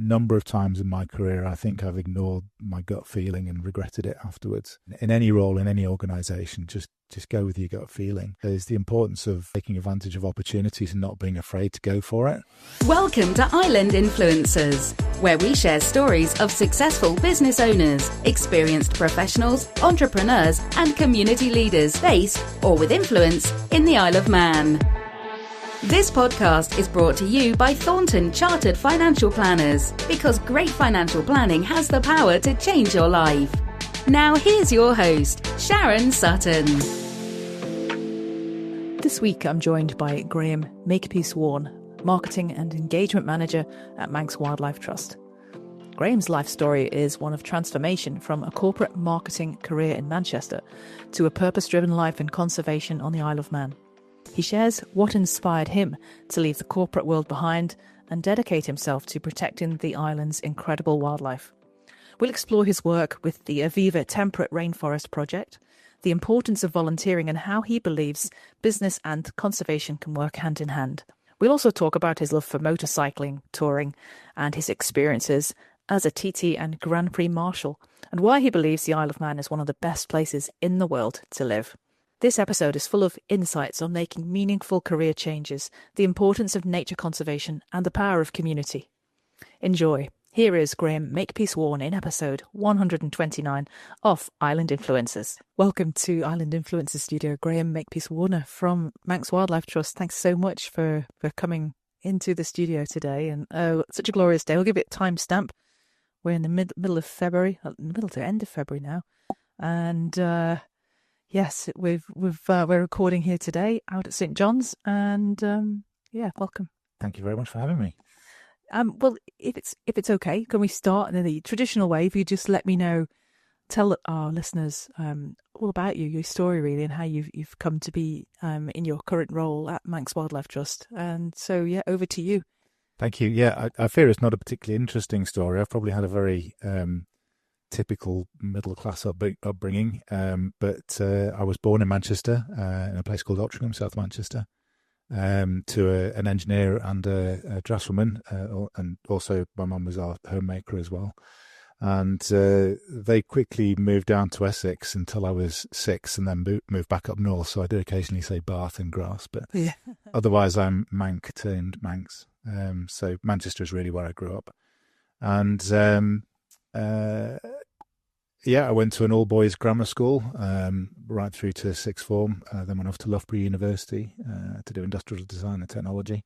number of times in my career, I think I've ignored my gut feeling and regretted it afterwards. In any role, in any organisation, just go with your gut feeling. There's the importance of taking advantage of opportunities and not being afraid to go for it. Welcome to Island Influencers, where we share stories of successful business owners, experienced professionals, entrepreneurs and community leaders based or with influence in the Isle of Man. This podcast is brought to you by Thornton Chartered Financial Planners, because great financial planning has the power to change your life. Now here's your host, Sharon Sutton. This week I'm joined by Graham Makepeace-Warne, Marketing and Engagement Manager at Manx Wildlife Trust. Graham's life story is one of transformation from a corporate marketing career in Manchester to a purpose-driven life in conservation on the Isle of Man. He shares what inspired him to leave the corporate world behind and dedicate himself to protecting the island's incredible wildlife. We'll explore his work with the Aviva Temperate Rainforest Project, the importance of volunteering and how he believes business and conservation can work hand in hand. We'll also talk about his love for motorcycling, touring and his experiences as a TT and Grand Prix marshal, and why he believes the Isle of Man is one of the best places in the world to live. This episode is full of insights on making meaningful career changes, the importance of nature conservation and the power of community. Enjoy. Here is Graham Makepeace-Warne in episode 129 of Island Influencers. Welcome to Island Influencers Studio, Graham Makepeace-Warne from Manx Wildlife Trust. Thanks so much for coming into the studio today. And such a glorious day. We'll give it a timestamp. We're in the middle of February, middle to end of February now. And yes, we're recording here today out at St. John's. And welcome. Thank you very much for having me. Well, if it's okay, can we start in the traditional way? If you just let me know, tell our listeners all about you, your story really, and how you've come to be in your current role at Manx Wildlife Trust. And so, over to you. Thank you. Yeah, I fear it's not a particularly interesting story. I've probably had a very typical middle-class upbringing, but I was born in Manchester, in a place called Otteringham, South Manchester. To an engineer and a draftswoman, and also my mum was our homemaker as well. And they quickly moved down to Essex until I was 6, and then moved back up north. So I do occasionally say Bath and Grass, but otherwise I'm Manc turned Manx. So Manchester is really where I grew up. And I went to an all-boys grammar school right through to sixth form. Then went off to Loughborough University to do industrial design and technology.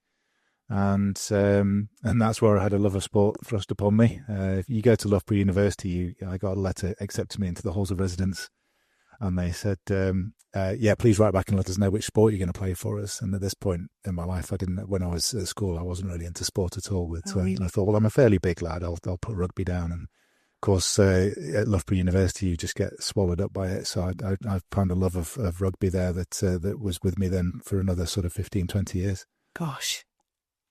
And that's where I had a love of sport thrust upon me. If you go to Loughborough University, I got a letter accepting me into the halls of residence. And they said, please write back and let us know which sport you're going to play for us. And at this point in my life, when I was at school, I wasn't really into sport at all. And I thought, well, I'm a fairly big lad. I'll put rugby down. And of course, at Loughborough University, you just get swallowed up by it. So I found a love of rugby there that was with me then for another sort of 15, 20 years. Gosh.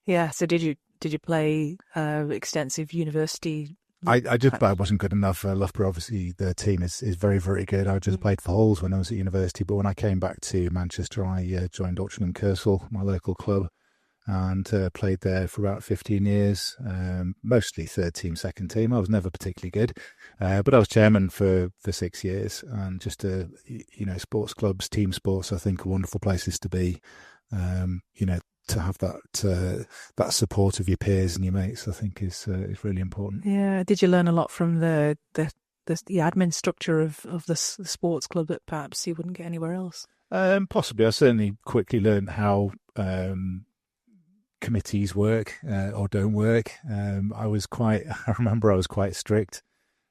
Yeah. So did you play extensive university? I did, but I wasn't good enough. Loughborough, obviously, the team is very, very good. I just played for Halls when I was at university. But when I came back to Manchester, I joined Otteringham Kersal, my local club, and played there for about 15 years, mostly third team, second team. I was never particularly good, but I was chairman for 6 years. And just, sports clubs, team sports, I think are wonderful places to be. To have that support of your peers and your mates, I think is really important. Yeah. Did you learn a lot from the admin structure of the sports club that perhaps you wouldn't get anywhere else? Possibly. I certainly quickly learned how committees work or don't work. I remember I was quite strict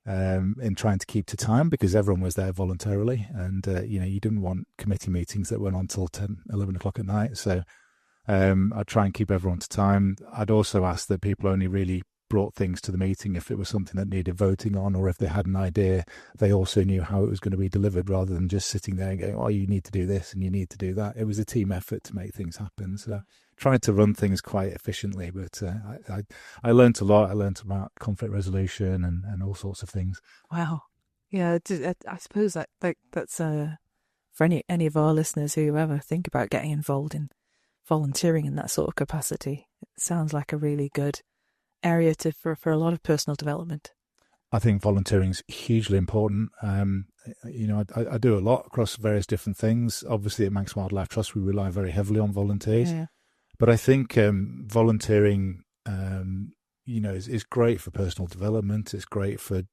in trying to keep to time because everyone was there voluntarily, and you didn't want committee meetings that went on till 10, 11 o'clock at night. So I'd try and keep everyone to time. I'd also ask that people only really brought things to the meeting if it was something that needed voting on, or if they had an idea, they also knew how it was going to be delivered rather than just sitting there and going, oh, you need to do this and you need to do that. It was a team effort to make things happen. So tried to run things quite efficiently, but I learned a lot. I learned about conflict resolution and all sorts of things. Wow. Yeah, I suppose that's for any of our listeners who ever think about getting involved in volunteering in that sort of capacity. It sounds like a really good area for a lot of personal development. I think volunteering is hugely important. I do a lot across various different things. Obviously, at Manx Wildlife Trust, we rely very heavily on volunteers. Yeah. But I think volunteering, is great for personal development. It's great for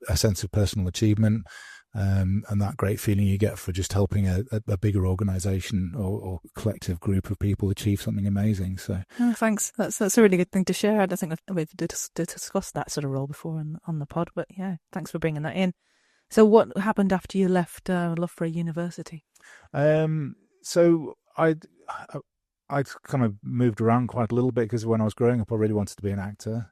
a sense of personal achievement, and that great feeling you get for just helping a bigger organisation or collective group of people achieve something amazing. So, thanks. That's a really good thing to share. I don't think we've discussed that sort of role before on the pod, but yeah, thanks for bringing that in. So, what happened after you left Loughborough University? So I kind of moved around quite a little bit because when I was growing up, I really wanted to be an actor.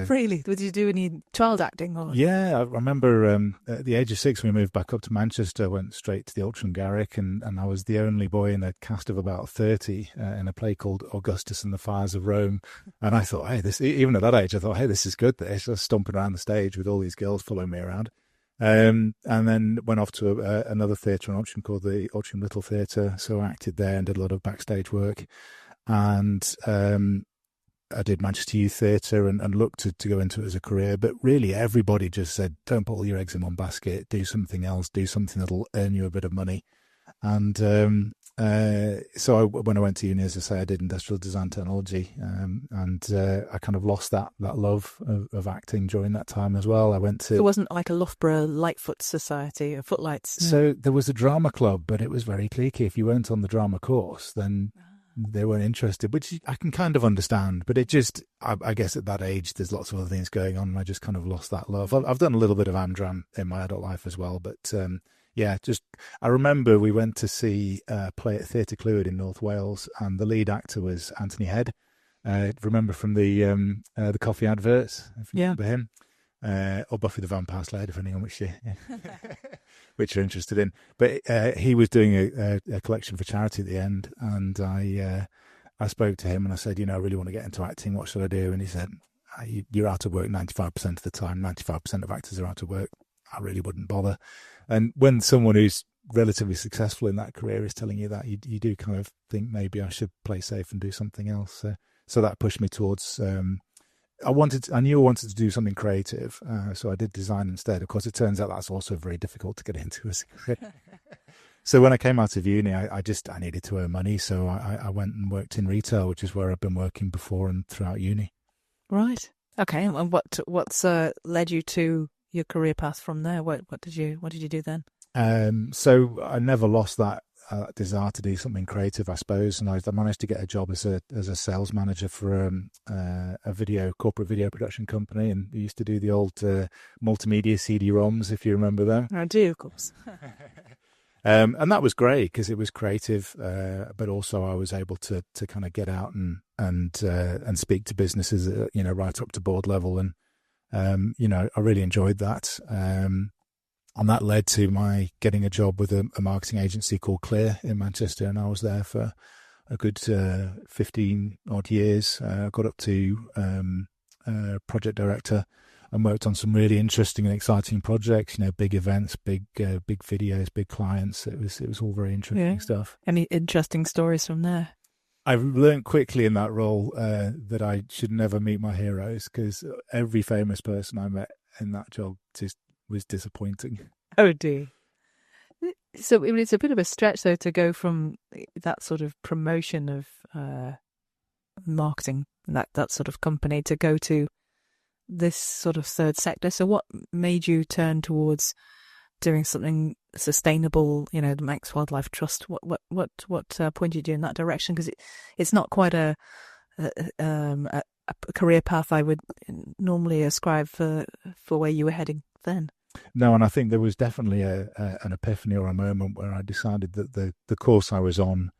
Really? Did you do any child acting? Or? Yeah, I remember at the age of 6, we moved back up to Manchester, went straight to the Ultron Garrick, and I was the only boy in a cast of about 30 in a play called Augustus and the Fires of Rome. And I thought, hey, even at that age, I thought, hey, this is good. This just stomping around the stage with all these girls following me around. And then went off to another theatre in Ultron called the Ultron Little Theatre. So I acted there and did a lot of backstage work. And I did Manchester Youth Theatre and looked to go into it as a career. But really, everybody just said, don't put all your eggs in one basket. Do something else. Do something that'll earn you a bit of money. And so when I went to uni, as I say, I did industrial design technology, and I kind of lost that love of acting during that time as well. I went to... It wasn't like a Loughborough Lightfoot Society or Footlights? So there was a drama club, but it was very cliquey. If you weren't on the drama course, then they weren't interested, which I can kind of understand. But it just, I guess at that age, there's lots of other things going on, and I just kind of lost that love. I've done a little bit of Amdram in my adult life as well, but... I remember we went to see a play at Theatre Clwyd in North Wales, and the lead actor was Anthony Head. Remember from the coffee adverts? If you remember him, or Buffy the Vampire Slayer, depending on which which you're interested in. But he was doing a collection for charity at the end, and I spoke to him and I said, I really want to get into acting. What should I do? And he said, you're out of work 95% of the time. 95% of actors are out of work. I really wouldn't bother. And when someone who's relatively successful in that career is telling you that, you do kind of think maybe I should play safe and do something else. So that pushed me towards. I knew I wanted to do something creative, so I did design instead. Of course, it turns out that's also very difficult to get into as a career. So when I came out of uni, I needed to earn money, so I went and worked in retail, which is where I've been working before and throughout uni. Right. Okay. And what's led you to your career path from there? What did you do then? So I never lost that desire to do something creative, I suppose, and I managed to get a job as a sales manager for a corporate video production company, and we used to do the old multimedia CD-ROMs, if you remember them. I do, of course. And that was great because it was creative, but also I was able to kind of get out and speak to businesses, right up to board level, and I really enjoyed that. And that led to my getting a job with a marketing agency called Clear in Manchester, and I was there for a good 15 odd years. Got up to project director and worked on some really interesting and exciting projects. Big events, big videos, big clients. It was all very interesting stuff. Any interesting stories from there? I learned quickly in that role that I should never meet my heroes, because every famous person I met in that job just was disappointing. Oh dear. So it's a bit of a stretch, though, to go from that sort of promotion of marketing, that sort of company, to go to this sort of third sector. So what made you turn towards doing something sustainable, the Manx Wildlife Trust? What pointed you in that direction? Because it's not quite a career path I would normally ascribe for where you were heading then. No, and I think there was definitely an epiphany or a moment where I decided that the course I was on,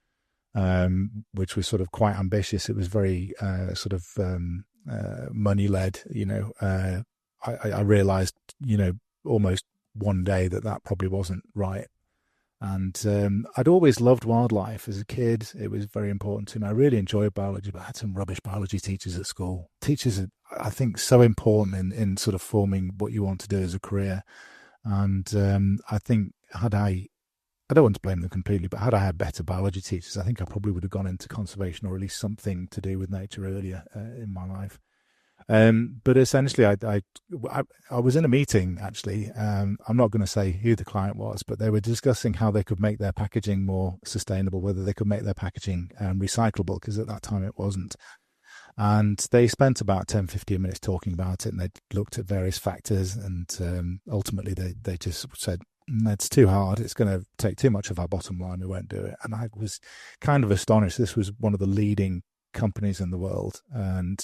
which was sort of quite ambitious, it was very money led. I realised, almost one day that probably wasn't right. And I'd always loved wildlife as a kid. It was very important to me. I really enjoyed biology, but I had some rubbish biology teachers at school. Teachers are, I think, so important in sort of forming what you want to do as a career. And I think had I I don't want to blame them completely, but had I had better biology teachers, I think I probably would have gone into conservation or at least something to do with nature earlier in my life. But essentially, I was in a meeting, actually. I'm not going to say who the client was, but they were discussing how they could make their packaging more sustainable, whether they could make their packaging recyclable, because at that time it wasn't. And they spent about 10, 15 minutes talking about it, and they looked at various factors, and ultimately they just said, it's too hard, it's going to take too much of our bottom line, we won't do it. And I was kind of astonished. This was one of the leading companies in the world, and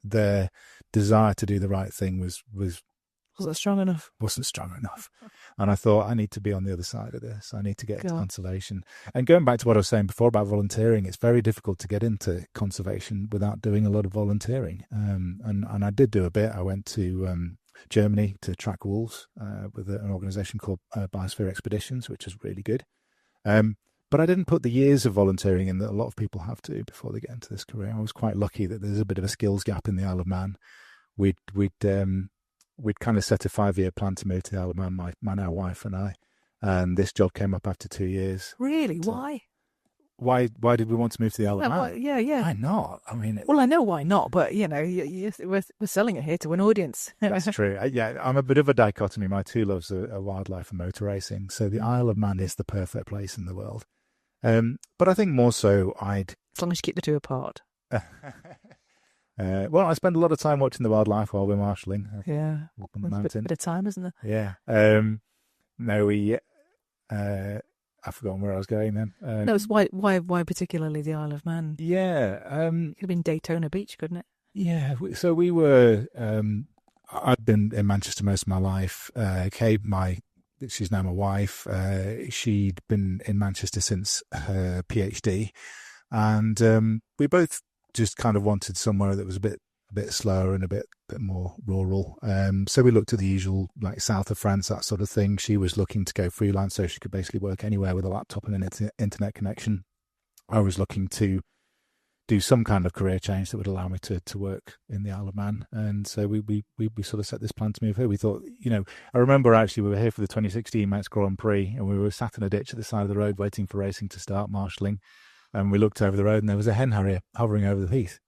their desire to do the right thing wasn't strong enough. And I thought, I need to be on the other side of this. I need to get into conservation. And going back to what I was saying before about volunteering, it's very difficult to get into conservation without doing a lot of volunteering. And I did do a bit. I went to Germany to track wolves with an organisation called Biosphere Expeditions, which was really good. But I didn't put the years of volunteering in that a lot of people have to before they get into this career. I was quite lucky that there's a bit of a skills gap in the Isle of Man. We'd kind of set a 5-year plan to move to the Isle of Man, my now wife and I, and this job came up after 2 years. Really? Why? Why did we want to move to the Isle of Man? Yeah. Why not? I mean, well, I know why not, but we're selling it here to an audience. That's true. I'm a bit of a dichotomy. My two loves are wildlife and motor racing, so the Isle of Man is the perfect place in the world. But I think more so as long as you keep the two apart. Well, I spend a lot of time watching the wildlife while we're marshalling. Yeah, up on the mountain. A bit of time, isn't there? Yeah. No, I've forgotten where I was going then. No, it's why particularly the Isle of Man? Yeah, it could have been Daytona Beach, couldn't it? Yeah. So we were. I'd been in Manchester most of my life. Kate, she's now my wife. She'd been in Manchester since her PhD, and we both just kind of wanted somewhere that was a bit slower and a bit more rural. So we looked at the usual, like south of France, that sort of thing. She was looking to go freelance, so she could basically work anywhere with a laptop and an internet connection. I was looking to do some kind of career change that would allow me to work in the Isle of Man. And so we sort of set this plan to move here. We thought, I remember actually we were here for the 2016 Manx Grand Prix, and we were sat in a ditch at the side of the road waiting for racing to start, marshalling. And we looked over the road and there was a hen harrier hovering over the heath.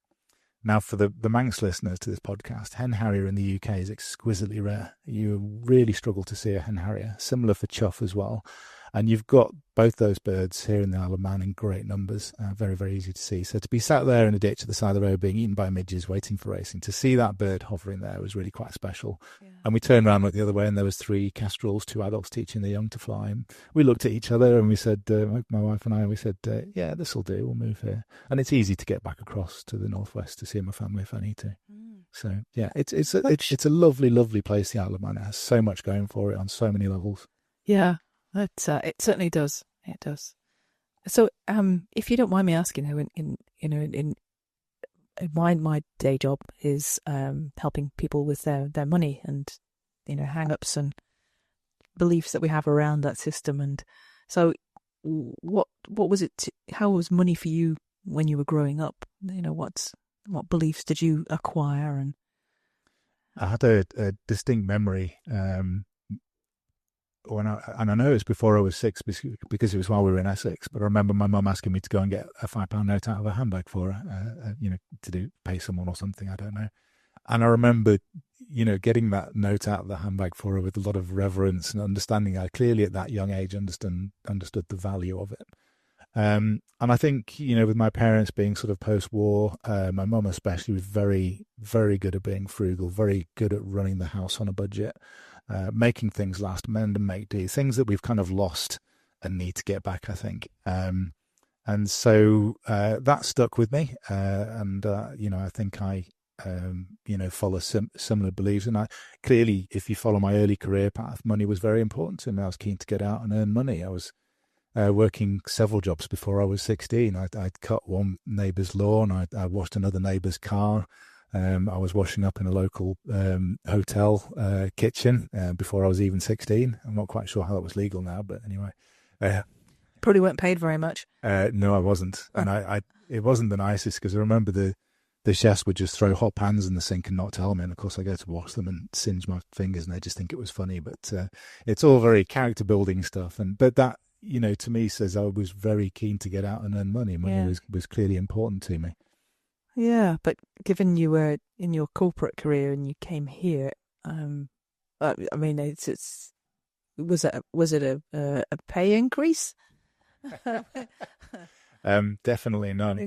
Now, for the Manx listeners to this podcast, hen harrier in the UK is exquisitely rare. You really struggle to see a hen harrier, similar for chough as well. And you've got both those birds here in the Isle of Man in great numbers, very, very easy to see. So to be sat there in a ditch at the side of the road being eaten by midges waiting for racing, to see that bird hovering there was really quite special. Yeah. And we turned around, looked the other way, and there was 3 kestrels, 2 adults teaching the young to fly. And we looked at each other and we said, my wife and I, we said, yeah, this will do, we'll move here. And it's easy to get back across to the northwest to see my family if I need to. So yeah, it's a lovely, lovely place, the Isle of Man. It has so much going for it on so many levels. Yeah. It certainly does. It does. So, if you don't mind me asking, in my day job is helping people with their money and hang-ups and beliefs that we have around that system. And so, what was it? How was money for you when you were growing up? What beliefs did you acquire? And I had a distinct memory. I know it was before I was 6 because it was while we were in Essex, but I remember my mum asking me to go and get a £5 note out of a handbag for her, to pay someone or something, I don't know. And I remember, getting that note out of the handbag for her with a lot of reverence and understanding. I clearly at that young age understood the value of it. And I think, with my parents being sort of post-war, my mum especially was very, very good at being frugal, very good at running the house on a budget. Making things last, mend and make do, things that we've kind of lost and need to get back, I think. And so that stuck with me. I think I, follow similar beliefs. And clearly, if you follow my early career path, money was very important to me. I was keen to get out and earn money. I was working several jobs before I was 16. I'd cut one neighbour's lawn. I washed another neighbour's car. I was washing up in a local hotel kitchen before I was even 16. I'm not quite sure how that was legal now, but anyway. Probably weren't paid very much. No, I wasn't. And it wasn't the nicest because I remember the chefs would just throw hot pans in the sink and not tell me. And of course I go to wash them and singe my fingers and they just think it was funny. But it's all very character building stuff. But that, to me says I was very keen to get out and earn money. Money was clearly important to me. Yeah, but given you were in your corporate career and you came here, I mean, was it a pay increase? Definitely not.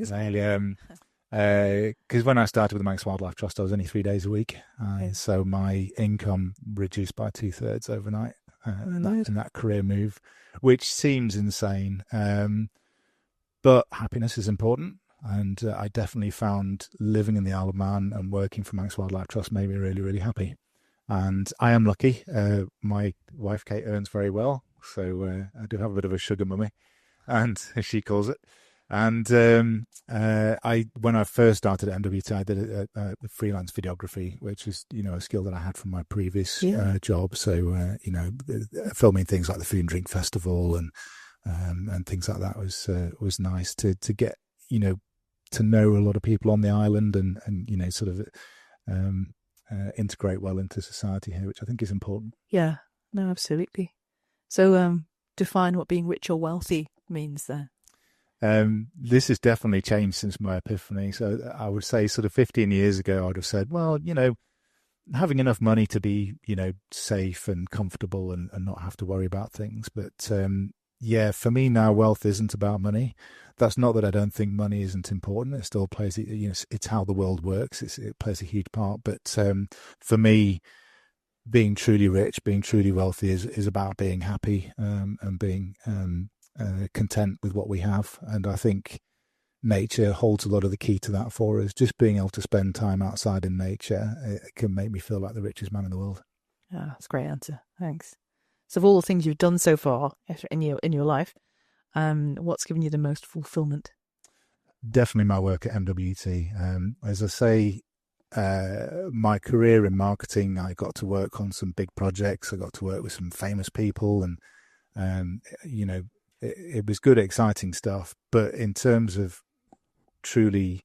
Because when I started with the Manx Wildlife Trust, I was only 3 days a week, so my income reduced by 2/3 overnight in that career move, which seems insane. But happiness is important, and I definitely found living in the Isle of Man and working for Manx Wildlife Trust made me really, really happy. And I am lucky. My wife Kate earns very well, so I do have a bit of a sugar mummy, and as she calls it. And when I first started at MWT, I did a freelance videography, which is a skill that I had from my previous job. So filming things like the Food and Drink Festival and things like that was nice to get to know a lot of people on the island and sort of integrate well into society here, which I think is important. Yeah, no, absolutely. So define what being rich or wealthy means there. This has definitely changed since my epiphany. So I would say sort of 15 years ago, I would have said, well, having enough money to be, safe and comfortable and not have to worry about things. But for me now, wealth isn't about money. That's not that I don't think money isn't important. It still plays, it's how the world works. It plays a huge part. But for me, being truly rich, being truly wealthy is about being happy and being content with what we have. And I think nature holds a lot of the key to that for us. Just being able to spend time outside in nature, it can make me feel like the richest man in the world. Yeah, that's a great answer. Thanks. So of all the things you've done so far in your life, what's given you the most fulfillment? Definitely my work at MWT. As I say, my career in marketing, I got to work on some big projects. I got to work with some famous people, and it was good, exciting stuff. But in terms of truly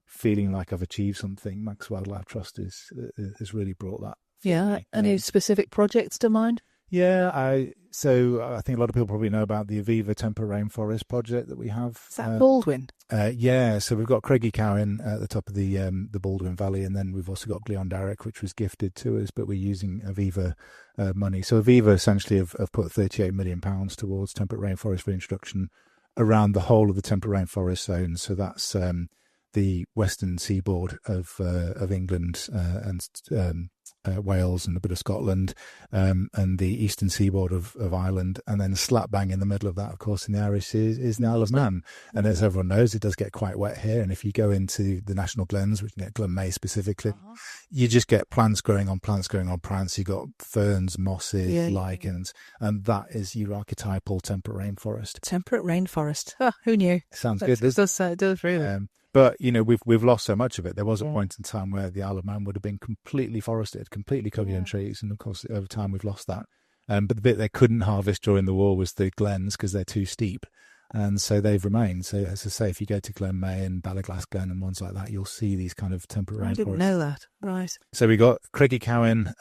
feeling like I've achieved something, Manx Wildlife Trust has really brought that. Yeah. Any specific projects to mind? Yeah, I think a lot of people probably know about the Aviva Temperate Rainforest Project that we have. Is that Baldwin? Yeah, so we've got Craigie Cowan at the top of the Baldwin Valley, and then we've also got Gleondarric, which was gifted to us, but we're using Aviva money. So Aviva essentially have put £38 million towards temperate rainforest reintroduction around the whole of the temperate rainforest zone. So that's the western seaboard of England and Wales and a bit of Scotland, and the eastern seaboard of Ireland, and then slap bang in the middle of that, of course, in the Irish Sea is the Isle of Man. And as everyone knows, it does get quite wet here. And if you go into the national glens, which you get Glen May specifically, you just get plants growing on plants. You've got ferns, mosses, lichens, and that is your archetypal temperate rainforest. Temperate rainforest. Oh, who knew? Sounds good, doesn't it? It does really. But, we've lost so much of it. There was a point in time where the Isle of Man would have been completely forested, completely covered in trees. And, of course, over time we've lost that. But the bit they couldn't harvest during the war was the glens because they're too steep. And so they've remained. So, as I say, if you go to Glen May and Ballaglass Glen and ones like that, you'll see these kind of temperate rainforests. I didn't know that. Right. So we got Craigie Cowan,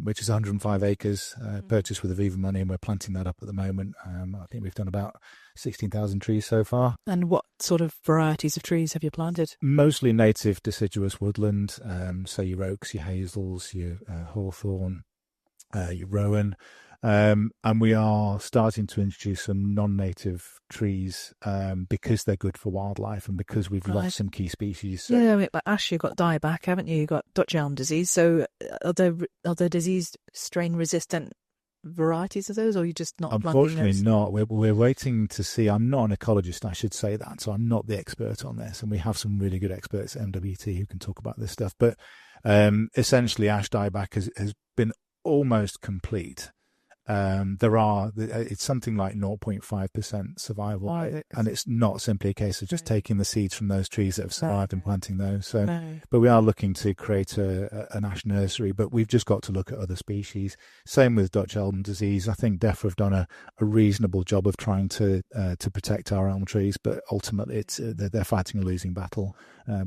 which is 105 acres, purchased with Aviva money, and we're planting that up at the moment. I think we've done about 16,000 trees so far. And what sort of varieties of trees have you planted? Mostly native deciduous woodland, so your oaks, your hazels, your hawthorn, your rowan. And we are starting to introduce some non-native trees because they're good for wildlife and because we've lost some key species. So. Yeah, I mean, like ash, you've got dieback, haven't you? You've got Dutch elm disease. So are there disease strain resistant varieties of those, or are you just not planting those? Unfortunately not. We're waiting to see. I'm not an ecologist, I should say that, so I'm not the expert on this, and we have some really good experts at MWT who can talk about this stuff. But essentially ash dieback has been almost complete. It's something like 0.5% survival, and it's not simply a case of just taking the seeds from those trees that have survived and planting those. So, but we are looking to create an ash nursery, but we've just got to look at other species. Same with Dutch elm disease. I think DEFRA have done a reasonable job of trying to protect our elm trees, but ultimately they're fighting a losing battle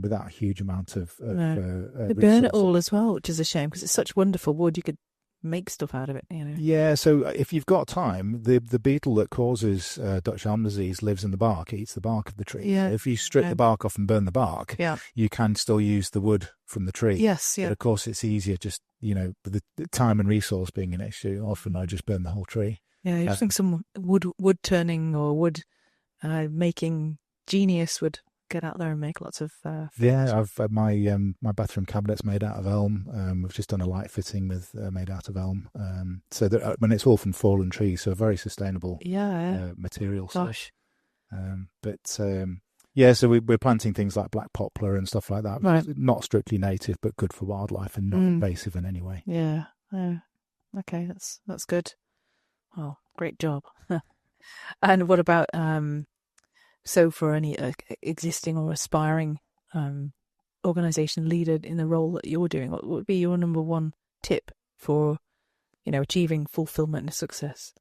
without a huge amount of they burn it all as well, which is a shame because it's such wonderful wood. You could make stuff out of it, you know. Yeah, so if you've got time, the beetle that causes Dutch elm disease lives in the bark. It eats the bark of the tree. Yeah. So if you strip the bark off and burn the bark, you can still use the wood from the tree. Yes, yeah. But of course, it's easier just, with the time and resource being an issue. Often I just burn the whole tree. Yeah, you think some wood turning or wood making genius would get out there and make lots of I've my bathroom cabinet's made out of elm. We've just done a light fitting with made out of elm. So that when it's all from fallen trees, so a very sustainable material. Gosh. So we're planting things like black poplar and stuff like that. Right. Not strictly native, but good for wildlife and not invasive in any way. Yeah. Okay, that's good. Oh, great job. And what about so for any existing or aspiring organisation leader in the role that you're doing, what would be your number one tip for, achieving fulfilment and success?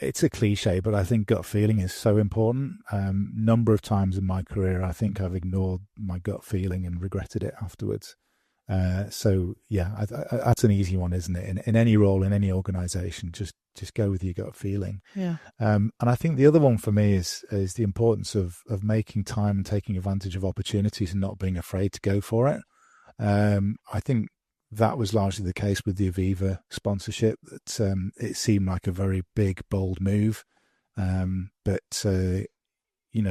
It's a cliche, but I think gut feeling is so important. Number of times in my career, I think I've ignored my gut feeling and regretted it afterwards. That's an easy one, isn't it? In any role, in any organisation, just go with your gut feeling. Yeah. And I think the other one for me is the importance of making time and taking advantage of opportunities and not being afraid to go for it. I think that was largely the case with the Aviva sponsorship. That it seemed like a very big, bold move, but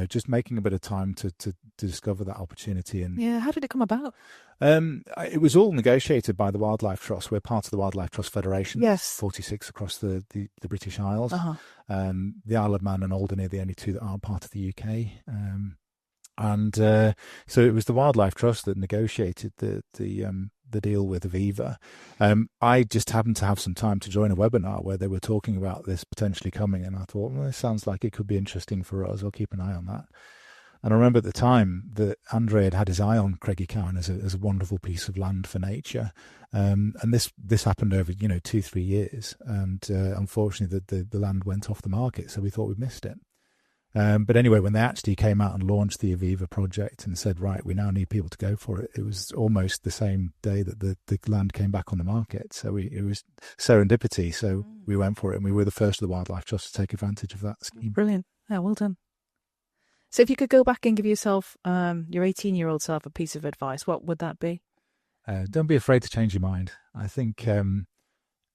just making a bit of time to discover that opportunity. And how did it come about? It was all negotiated by the Wildlife Trust. We're part of the Wildlife Trust Federation. Yes. 46 across the British Isles. Uh-huh. The Isle of Man and Alderney are the only two that aren't part of the UK. So it was the Wildlife Trust that negotiated the deal with Aviva. I just happened to have some time to join a webinar where they were talking about this potentially coming, and I thought, well, this sounds like it could be interesting for us. I'll keep an eye on that. And I remember at the time that Andre had his eye on Craigie Cowan as a wonderful piece of land for nature. And this happened over 2-3 years, and unfortunately the land went off the market, so we thought we'd missed it. But anyway, when they actually came out and launched the Aviva project and said, right, we now need people to go for it, it was almost the same day that the land came back on the market. So it was serendipity. So we went for it, and we were the first of the Wildlife Trust to take advantage of that scheme. Brilliant. Yeah, well done. So if you could go back and give yourself, your 18-year-old self, a piece of advice, what would that be? Don't be afraid to change your mind. I think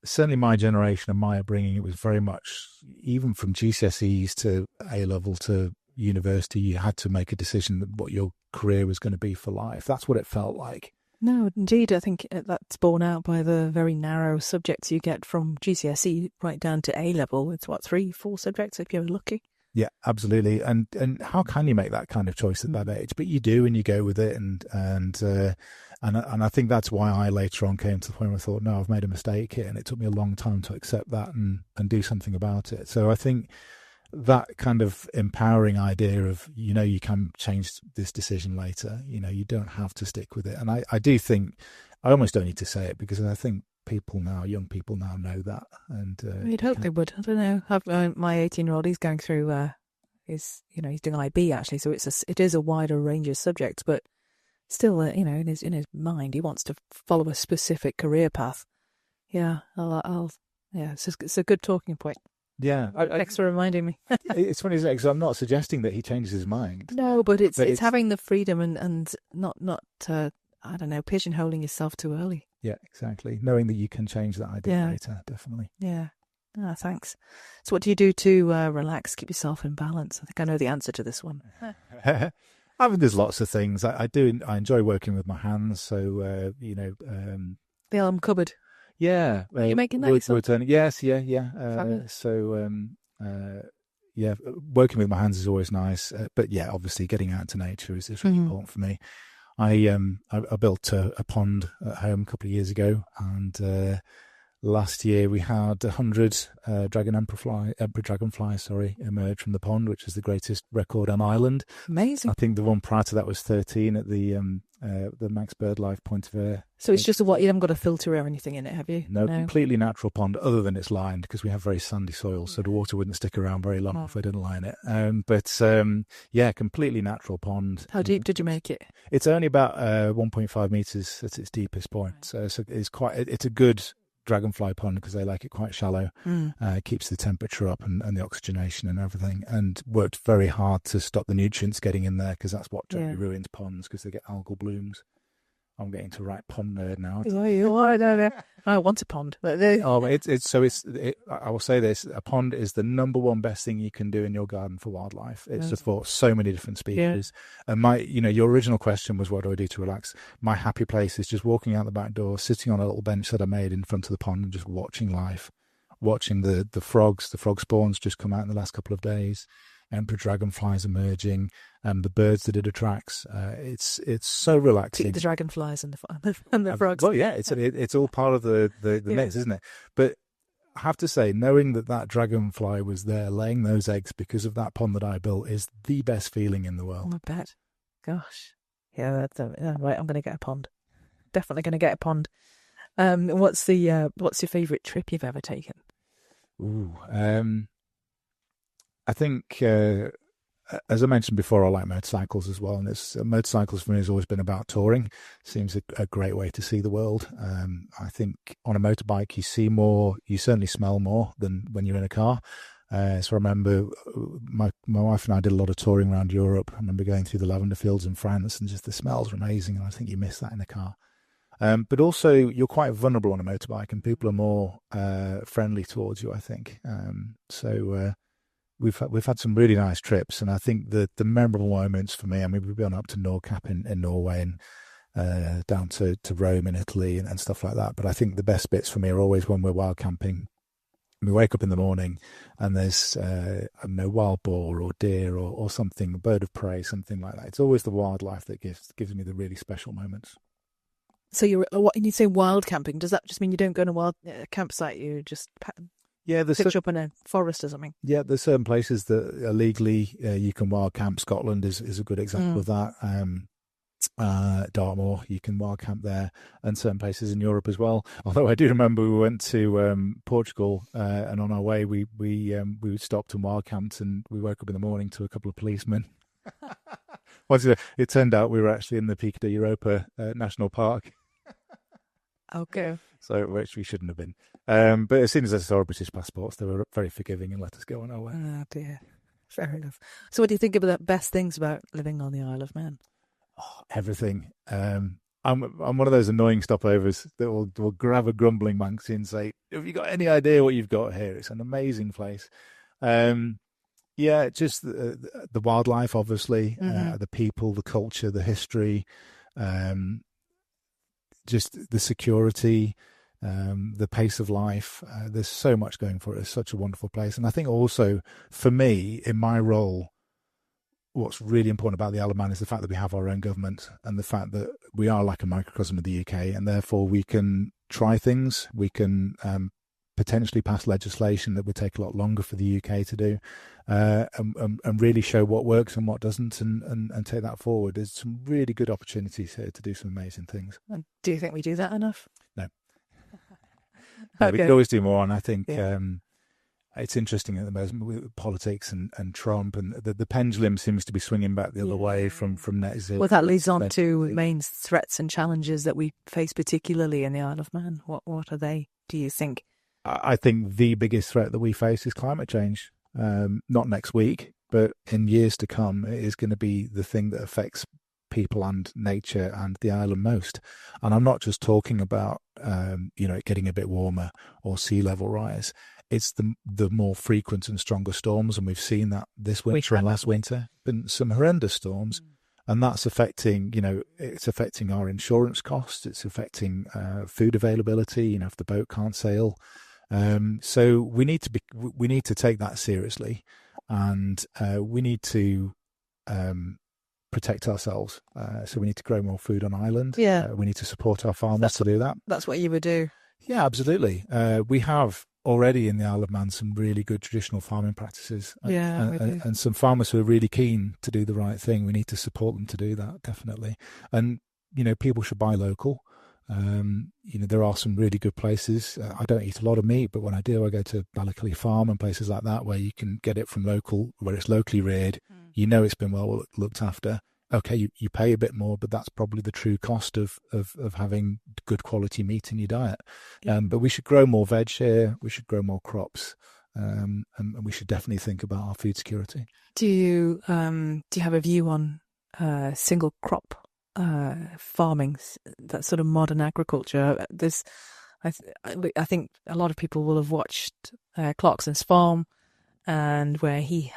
certainly my generation and my upbringing, it was very much, even from GCSEs to A-level to university, you had to make a decision that what your career was going to be for life. That's what it felt like. No, indeed. I think that's borne out by the very narrow subjects you get from GCSE right down to A-level. It's 3-4 subjects if you're lucky. Yeah, absolutely. And how can you make that kind of choice at that age? But you do, and you go with it. And I think that's why I later on came to the point where I thought, no, I've made a mistake here. And it took me a long time to accept that and do something about it. So I think that kind of empowering idea of, you can change this decision later. You don't have to stick with it. And I do think, I almost don't need to say it, because I think young people now know that. And you'd hope they would. I don't know. My 18-year-old, he's going through, he's doing IB actually, so it is a wider range of subjects, but still, in his mind, he wants to follow a specific career path. Yeah, it's a good talking point. Yeah, thanks for reminding me. It's funny, isn't it? Because I'm not suggesting that he changes his mind. No, but it's having the freedom and not I don't know, pigeonholing yourself too early. Yeah, exactly. Knowing that you can change that idea later, definitely. Yeah. Thanks. So what do you do to relax, keep yourself in balance? I think I know the answer to this one. I mean, there's lots of things. I enjoy working with my hands. So, the elm cupboard. Yeah. Are you making that yourself? Yes, yeah. Working with my hands is always nice. But yeah, obviously getting out into nature is really important for me. I built a pond at home a couple of years ago, and Last year we had 100 emperor dragonflies emerge from the pond, which is the greatest record on Ireland. Amazing. I think the one prior to that was 13 at the Manx Birdlife Point of Ayr. So it's just you haven't got a filter or anything in it, have you? No, completely natural pond, other than it's lined, because we have very sandy soil, so the water wouldn't stick around very long if I didn't line it. But completely natural pond. How deep did you make it? It's only about 1.5 metres at its deepest point, so it's a good dragonfly pond because they like it quite shallow. Keeps the temperature up and the oxygenation and everything, and worked very hard to stop the nutrients getting in there, because that's what generally ruins ponds, because they get algal blooms. I'm getting to right pond nerd now. I want a pond. I will say this: a pond is the number one best thing you can do in your garden for wildlife. It supports so many different species. And your original question was, what do I do to relax? My happy place is just walking out the back door, sitting on a little bench that I made in front of the pond, and just watching life, watching the frogs. The frog spawns just come out in the last couple of days. Emperor dragonflies emerging, and the birds that it attracts. It's so relaxing. The dragonflies and the frogs. Well, yeah, it's all part of the mix, isn't it? But I have to say, knowing that dragonfly was there laying those eggs because of that pond that I built is the best feeling in the world. I bet. Gosh, yeah, right. I'm going to get a pond. Definitely going to get a pond. What's your favourite trip you've ever taken? Ooh. I think, as I mentioned before, I like motorcycles as well. And motorcycles for me has always been about touring. Seems a great way to see the world. I think on a motorbike, you see more, you certainly smell more than when you're in a car. So I remember my wife and I did a lot of touring around Europe. I remember going through the lavender fields in France, and just the smells were amazing. And I think you miss that in a car. But also, you're quite vulnerable on a motorbike, and people are more friendly towards you, I think. We've had some really nice trips, and I think the memorable moments for me, I mean, we've been up to Nordkapp in Norway, and down to Rome in Italy and stuff like that. But I think the best bits for me are always when we're wild camping. We wake up in the morning and there's wild boar or deer or something, a bird of prey, something like that. It's always the wildlife that gives me the really special moments. So when you say wild camping, does that just mean you don't go to a wild campsite? You just pitch up in a forest or something? Yeah, there's certain places that legally you can wild camp. Scotland is a good example of that. Dartmoor, you can wild camp there, and certain places in Europe as well. Although I do remember we went to Portugal, and on our way we stopped and wild camped, and we woke up in the morning to a couple of policemen. It turned out we were actually in the Pico de Europa National Park. Okay. So, which we shouldn't have been. But as soon as I saw our British passports, they were very forgiving and let us go on our way. Oh, dear. Fair enough. So what do you think about the best things about living on the Isle of Man? Oh, everything. I'm one of those annoying stopovers that will grab a grumbling Manxie and say, have you got any idea what you've got here? It's an amazing place. Just the wildlife, obviously, the people, the culture, the history, just the security, the pace of life. There's so much going for it. It's such a wonderful place. And I think also for me, in my role, what's really important about the Isle of Man is the fact that we have our own government, and the fact that we are like a microcosm of the UK, and therefore we can try things. We can potentially pass legislation that would take a lot longer for the UK to do, and really show what works and what doesn't, and take that forward. There's some really good opportunities here to do some amazing things. And do you think we do that enough? No. Okay. We could always do more, and I think it's interesting at the moment with politics and Trump, and the pendulum seems to be swinging back the other way from net zero. Well, that leads on to main threats and challenges that we face, particularly in the Isle of Man. What are they, do you think? I think the biggest threat that we face is climate change. Not next week, but in years to come, it is going to be the thing that affects people and nature and the island most. And I'm not just talking about it getting a bit warmer or sea level rise. It's the more frequent and stronger storms, and we've seen that this winter and last winter. Been some horrendous storms, and that's affecting. It's affecting our insurance costs. It's affecting food availability. If the boat can't sail, so we need to take that seriously, and we need to protect ourselves. So we need to grow more food on island. Yeah, we need to support our farmers to do that. That's what you would do. Yeah, absolutely. We have already in the Isle of Man some really good traditional farming practices, Yeah, we do. and some farmers who are really keen to do the right thing. We need to support them to do that, definitely. And people should buy local. There are some really good places. I don't eat a lot of meat, but when I do, I go to Ballacley Farm and places like that where you can get it from local, where it's locally reared. It's been well looked after. Okay, you pay a bit more, but that's probably the true cost of having good quality meat in your diet. Yeah. But we should grow more veg here. We should grow more crops, and we should definitely think about our food security. Do you have a view on single crop farming, that sort of modern agriculture? I think a lot of people will have watched Clarkson's farm, and where he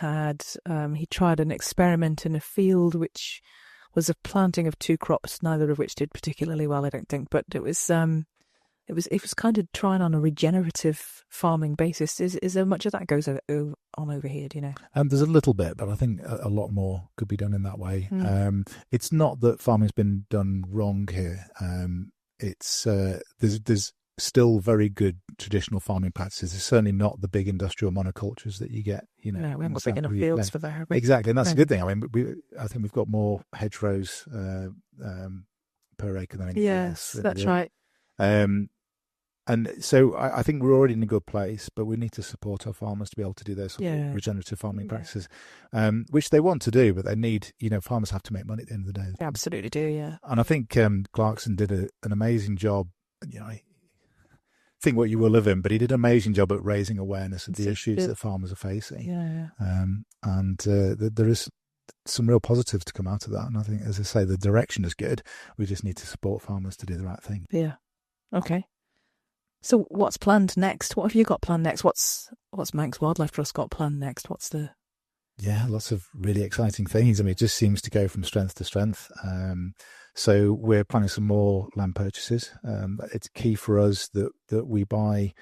tried an experiment in a field which was a planting of two crops, neither of which did particularly well, I don't think. But it was kind of trying on a regenerative farming basis. Is there much of that goes on over here? Do you know? There's a little bit, but I think a lot more could be done in that way. It's not that farming's been done wrong here. There's still very good traditional farming practices. It's certainly not the big industrial monocultures that you get. No, we haven't got big enough fields for that, have we? Exactly, and that's a good thing. I mean, I think we've got more hedgerows per acre than anything else. Yes, that's right. And so I think we're already in a good place, but we need to support our farmers to be able to do those sort of regenerative farming practices, which they want to do, but they need, farmers have to make money at the end of the day. They absolutely do, yeah. And I think Clarkson did an amazing job. Think what you will of him, but he did an amazing job at raising awareness of the issues that farmers are facing. And there is some real positives to come out of that. And I think, as I say, the direction is good. We just need to support farmers to do the right thing. Yeah. Okay. So what's planned next? What have you got planned next? What's Manx Wildlife Trust got planned next? Yeah, lots of really exciting things. I mean, it just seems to go from strength to strength. So we're planning some more land purchases. It's key for us that we buy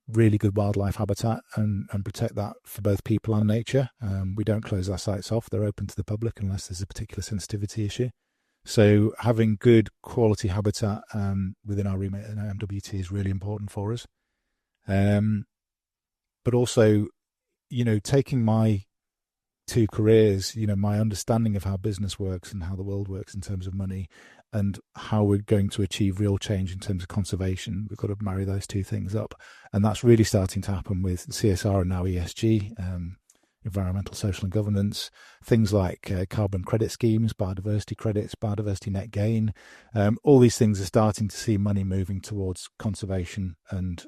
really good wildlife habitat and protect that for both people and nature. We don't close our sites off. They're open to the public unless there's a particular sensitivity issue. So having good quality habitat within our remit in MWT is really important for us. But also, taking my two careers, my understanding of how business works and how the world works in terms of money and how we're going to achieve real change in terms of conservation, we've got to marry those two things up. And that's really starting to happen with CSR and now ESG, environmental, social and governance, things like carbon credit schemes, biodiversity credits, biodiversity net gain. All these things are starting to see money moving towards conservation and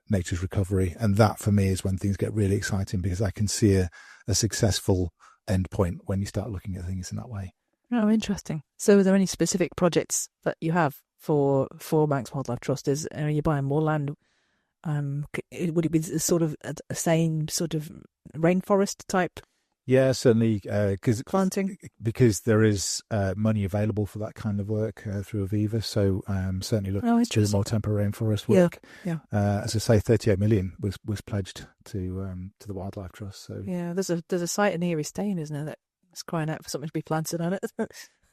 nature's recovery. And that for me is when things get really exciting, because I can see a successful end point when you start looking at things in that way. Oh, interesting. So are there any specific projects that you have for Manx Wildlife Trust? Are you buying more land? Would it be sort of a same sort of rainforest type? Yeah, certainly, planting, because there is money available for that kind of work through Aviva. So certainly looking to do more temperate rainforest work. Yeah. As I say, 38 million was pledged to the Wildlife Trust. So yeah, there's a site in Eristane, isn't there, that's crying out for something to be planted on it.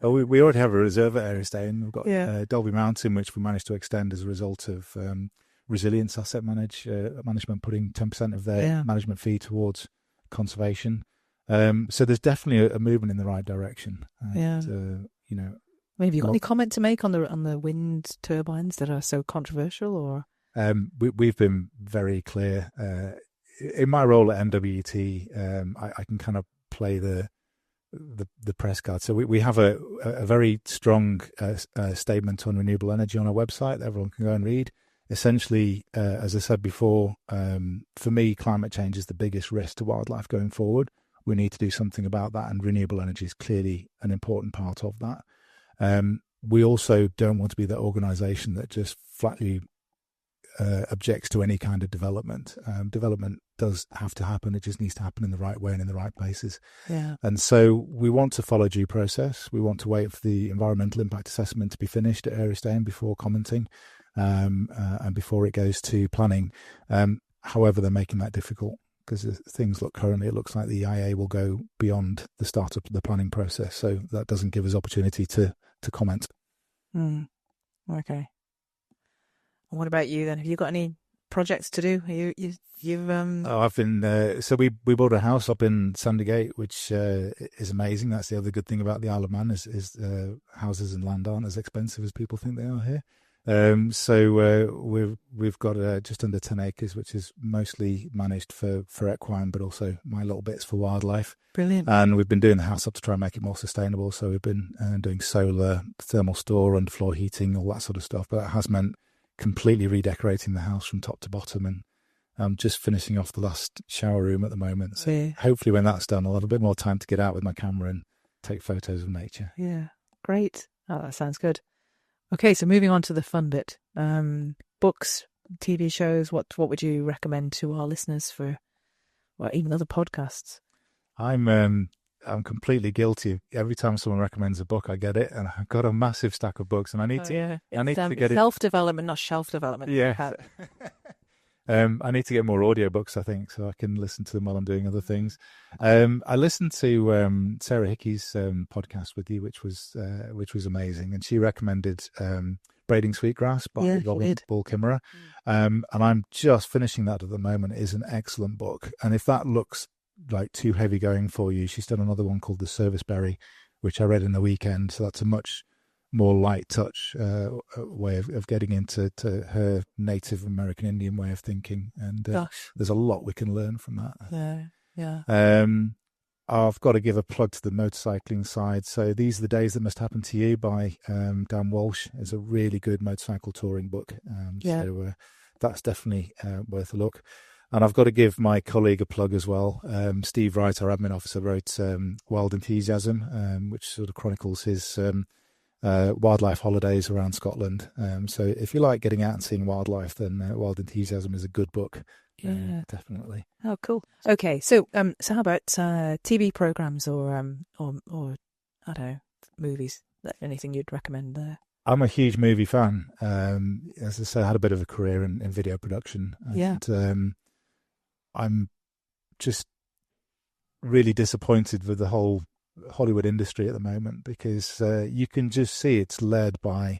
Oh, we already have a reserve at Eristane. We've got Dolby Mountain, which we managed to extend as a result of Resilience Asset Management putting 10% of their management fee towards conservation. So there's definitely a movement in the right direction. And, Have you got any comment to make on the wind turbines that are so controversial? Or we've been very clear. In my role at MWT, I can kind of play the press card. So we have a very strong statement on renewable energy on our website that everyone can go and read. Essentially, as I said before, for me, climate change is the biggest risk to wildlife going forward. We need to do something about that, and renewable energy is clearly an important part of that. We also don't want to be that organisation that just flatly objects to any kind of development. Development does have to happen. It just needs to happen in the right way and in the right places. Yeah. And so we want to follow due process. We want to wait for the environmental impact assessment to be finished at Eristane before commenting. And before it goes to planning. However, they're making that difficult because as things look currently, it looks like the EIA will go beyond the start of the planning process. So that doesn't give us opportunity to comment. Okay. And what about you then? Have you got any projects to do? I've been so we bought a house up in Sandygate, which is amazing. That's the other good thing about the Isle of Man is houses and land aren't as expensive as people think they are here. So we've got just under 10 acres, which is mostly managed for equine, but also my little bits for wildlife. Brilliant. And we've been doing the house up to try and make it more sustainable. So we've been doing solar, thermal store, underfloor heating, all that sort of stuff. But that has meant completely redecorating the house from top to bottom, and I'm just finishing off the last shower room at the moment. So hopefully when that's done, I'll have a bit more time to get out with my camera and take photos of nature. Yeah, great. Oh, that sounds good. Okay, so moving on to the fun bit. Books, TV shows, what would you recommend to our listeners for, or even other podcasts? I'm completely guilty. Every time someone recommends a book, I get it, and I've got a massive stack of books, and I need to get self-development, not shelf development. Yeah. I need to get more audiobooks, I think, so I can listen to them while I'm doing other things. I listened to Sarah Hickey's podcast with you, which was amazing, and she recommended Braiding Sweetgrass by Paul Kimmerer. And I'm just finishing that at the moment. It is an excellent book, and if that looks like too heavy going for you, she's done another one called The Serviceberry, which I read in the weekend, so that's a much more light touch way of getting into her Native American Indian way of thinking, and there's a lot we can learn from that. I've got to give a plug to the motorcycling side. So These Are the Days That Must Happen to You by Dan Walsh is a really good motorcycle touring book. So that's definitely worth a look. And I've got to give my colleague a plug as well. Steve Wright, our admin officer, wrote Wild Enthusiasm, which sort of chronicles his wildlife holidays around Scotland. So if you like getting out and seeing wildlife, then Wild Enthusiasm is a good book. Yeah, definitely. Oh, cool. Okay, so how about TV programs or I don't know, movies? Anything you'd recommend there? I'm a huge movie fan. As I say, I had a bit of a career in video production. And, I'm just really disappointed with the whole Hollywood industry at the moment, because you can just see it's led by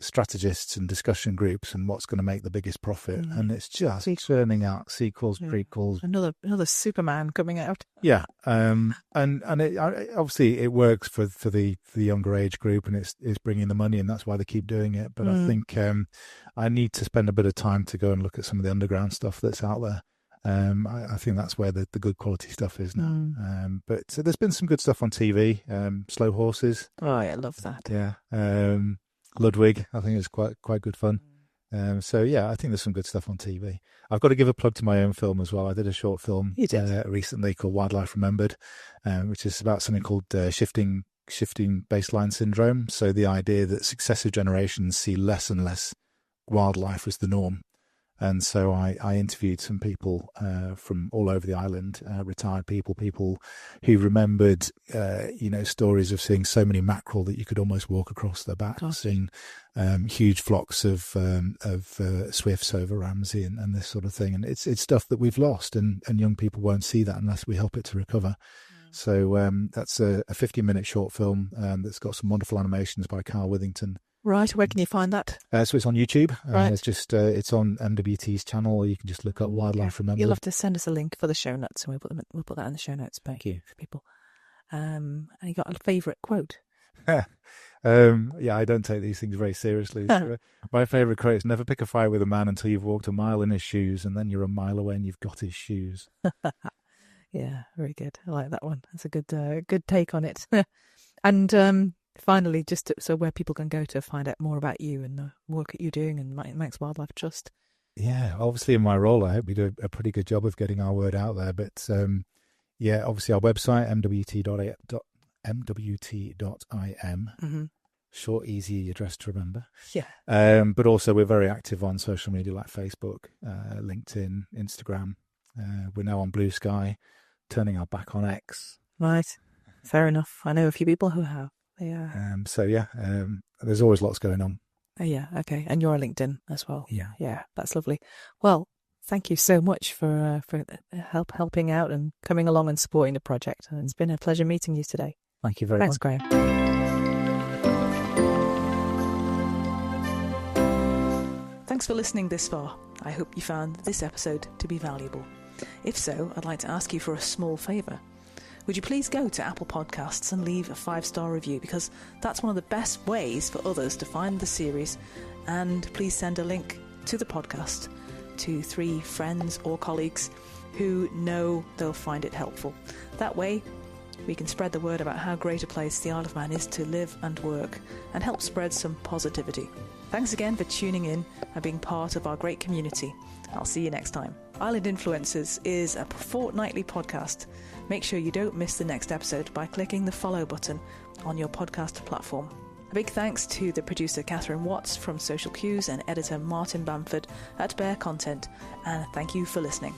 strategists and discussion groups and what's going to make the biggest profit, and it's just churning out sequels, prequels. Another Superman coming out. Yeah, and it obviously it works for the younger age group, and it's bringing the money, and that's why they keep doing it. But I think I need to spend a bit of time to go and look at some of the underground stuff that's out there. I think that's where the good quality stuff is now. But there's been some good stuff on TV. Slow Horses. Oh, yeah, I love that. Yeah. Ludwig, I think it's quite good fun. So yeah, I think there's some good stuff on TV. I've got to give a plug to my own film as well. I did a short film recently called Wildlife Remembered, which is about something called shifting baseline syndrome. So the idea that successive generations see less and less wildlife as the norm. And so I interviewed some people from all over the island, retired people who remembered, stories of seeing so many mackerel that you could almost walk across their back, seeing huge flocks of swifts over Ramsey and this sort of thing. And it's stuff that we've lost, and young people won't see that unless we help it to recover. So that's a 50-minute short film that's got some wonderful animations by Carl Withington. Right, where can you find that? So it's on YouTube. Right. It's on MWT's channel, or you can just look up Wildlife Remembered. You'll have to send us a link for the show notes, and we'll put that in the show notes. Thank you for people. And you got a favourite quote? I don't take these things very seriously. My favourite quote is: "Never pick a fight with a man until you've walked a mile in his shoes, and then you're a mile away and you've got his shoes." Yeah, very good. I like that one. That's a good take on it. And finally, just so where people can go to find out more about you and the work that you're doing and Manx Wildlife Trust. Yeah, obviously in my role, I hope we do a pretty good job of getting our word out there. But obviously our website, mwt.im, short, easy address to remember. Yeah. But also we're very active on social media like Facebook, LinkedIn, Instagram. We're now on Blue Sky, turning our back on X. Right. Fair enough. I know a few people who have. Yeah. There's always lots going on. Yeah. Okay. And you're on LinkedIn as well. Yeah. Yeah. That's lovely. Well, thank you so much for helping out and coming along and supporting the project. And it's been a pleasure meeting you today. Thank you very much. Thanks, Graham. Thanks for listening this far. I hope you found this episode to be valuable. If so, I'd like to ask you for a small favour. Would you please go to Apple Podcasts and leave a 5-star review, because that's one of the best ways for others to find the series, and please send a link to the podcast to 3 friends or colleagues who know they'll find it helpful. That way we can spread the word about how great a place the Isle of Man is to live and work, and help spread some positivity. Thanks again for tuning in and being part of our great community. I'll see you next time. Island Influencers is a fortnightly podcast. Make sure you don't miss the next episode by clicking the follow button on your podcast platform. A big thanks to the producer Catherine Watts from Social Cues and editor Martin Bamford at Bear Content, and thank you for listening.